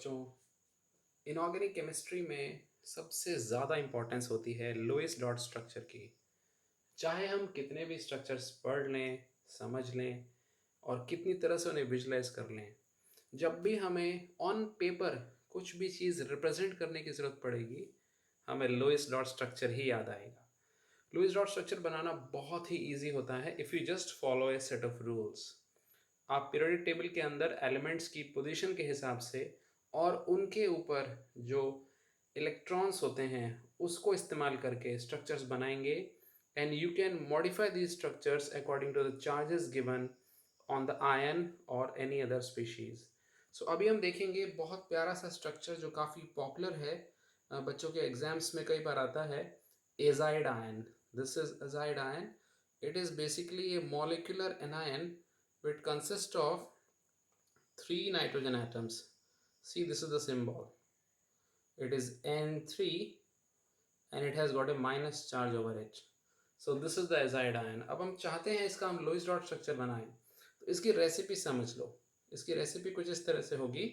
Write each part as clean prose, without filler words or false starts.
बच्चों, inorganic chemistry में सबसे ज़्यादा इम्पोर्टेंस होती है लुईस डॉट स्ट्रक्चर की। चाहे हम कितने भी स्ट्रक्चर्स पढ़ लें, समझ लें और कितनी तरह से उन्हें विजुलाइज कर लें, जब भी हमें ऑन पेपर कुछ भी चीज़ रिप्रेजेंट करने की ज़रूरत पड़ेगी, हमें लुईस डॉट स्ट्रक्चर ही याद आएगा। लुईस डॉट स्ट्रक्चर बनाना बहुत ही ईजी होता है if you just follow A set of rules. आप पीरियोडिक टेबल के अंदर एलिमेंट्स की पोजीशन के हिसाब से और उनके ऊपर जो इलेक्ट्रॉन्स होते हैं उसको इस्तेमाल करके स्ट्रक्चर्स बनाएंगे and you can modify these structures according to the charges given on the ion or any other species. So अभी हम देखेंगे बहुत प्यारा सा स्ट्रक्चर जो काफ़ी पॉपुलर है, बच्चों के एग्जाम्स में कई बार आता है, azide ion. This is azide ion. It is basically a molecular anion which consists of three nitrogen atoms. See, this is the symbol. It is N3 and it has got a minus charge over it. So this is the azide ion. अब हम चाहते हैं इसका हम Lewis dot structure बनाएं, तो इसकी recipe समझ लो। इसकी रेसिपी कुछ इस तरह से होगी।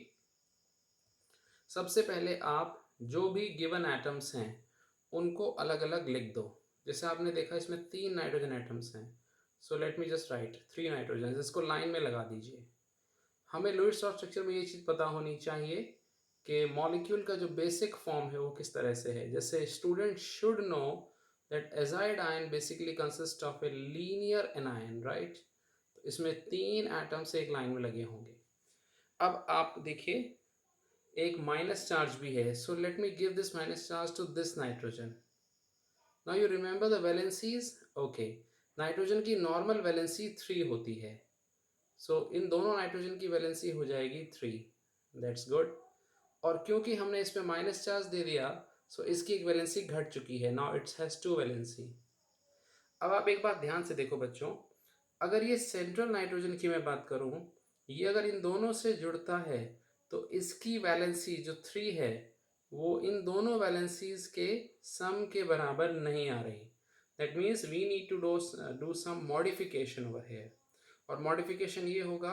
सबसे पहले आप जो भी गिवन एटम्स हैं उनको अलग अलग लिख दो। जैसे आपने देखा इसमें 3 नाइट्रोजन एटम्स हैं, सो लेट मी जस्ट राइट 3 नाइट्रोजन, इसको लाइन में लगा दीजिए। हमें लुईस डॉट स्ट्रक्चर में ये चीज़ पता होनी चाहिए कि मॉलिक्यूल का जो बेसिक फॉर्म है वो किस तरह से है। जैसे student should know that azide ion basically consist of a linear anion, right. तो इसमें 3 एटम्स एक लाइन में लगे होंगे। अब आप देखिए एक माइनस चार्ज भी है, so let me give this minus charge to this nitrogen. Now you remember the valencies. Okay, nitrogen की नॉर्मल वैलेंसी 3 होती है, सो इन दोनों नाइट्रोजन की वैलेंसी हो जाएगी 3। That's good. और क्योंकि हमने इसमें माइनस चार्ज दे दिया, सो इसकी एक वैलेंसी घट चुकी है। Now it's has 2 valency. अब आप एक बात ध्यान से देखो बच्चों, अगर ये सेंट्रल नाइट्रोजन की मैं बात करूं, ये अगर इन दोनों से जुड़ता है तो इसकी वैलेंसी जो 3 है वो इन दोनों वैलेंसीज के सम के बराबर नहीं आ रही। That means we need to do some modification over here. और मॉडिफिकेशन ये होगा,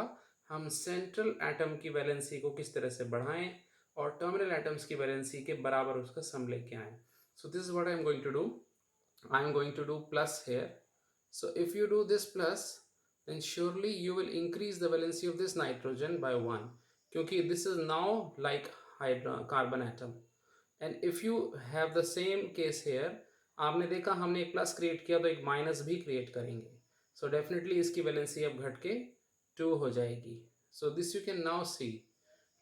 हम सेंट्रल एटम की वैलेंसी को किस तरह से बढ़ाएं और टर्मिनल एटम्स की वैलेंसी के बराबर उसका सम लेके आएं। So this is what I am going to do. I am going to do plus here. So if you do this plus, then surely you will increase the valency of this nitrogen by 1, क्योंकि this is now like carbon atom. And if you have the same case here, आपने देखा हमने एक plus create किया तो एक minus भी create करेंगे, so definitely इसकी वैलेंसी अब घट के 2 हो जाएगी। So this you can now see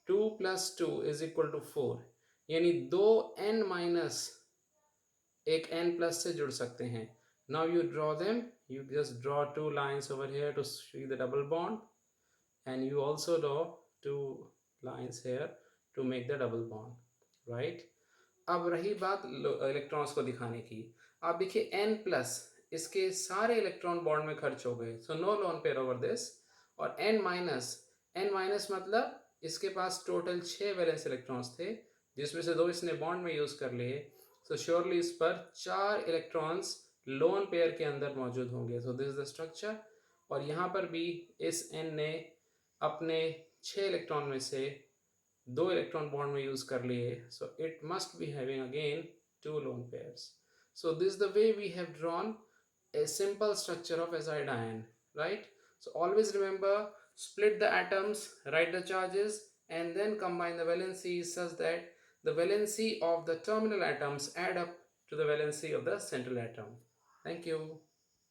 2 plus 2 is equal to 4, यानी 2 n माइनस एक n प्लस से जुड़ सकते हैं। Now you draw them, you just draw 2 lines over here to see the double bond and you also draw 2 lines here to make the double bond, right. अब रही बात electrons को दिखाने की। आप देखिए n प्लस, इसके सारे इलेक्ट्रॉन बॉन्ड में खर्च हो गए, so no lone pair over this. और n माइनस मतलब इसके पास टोटल 6 वैलेंस इलेक्ट्रॉन्स थे, जिसमें से 2 इसने बॉन्ड में यूज कर लिए। सो श्योरली इस पर 4 इलेक्ट्रॉन्स लोन पेयर के अंदर मौजूद होंगे। सो दिस इज द स्ट्रक्चर। और यहाँ पर भी इस n ने अपने 6 इलेक्ट्रॉन में से 2 इलेक्ट्रॉन बॉन्ड में यूज कर लिए, so it must be having again 2 lone pairs. So this the way we have drawn a simple structure of azide ion, right? So always remember, split the atoms, write the charges, and then combine the valencies such that the valency of the terminal atoms add up to the valency of the central atom. Thank you.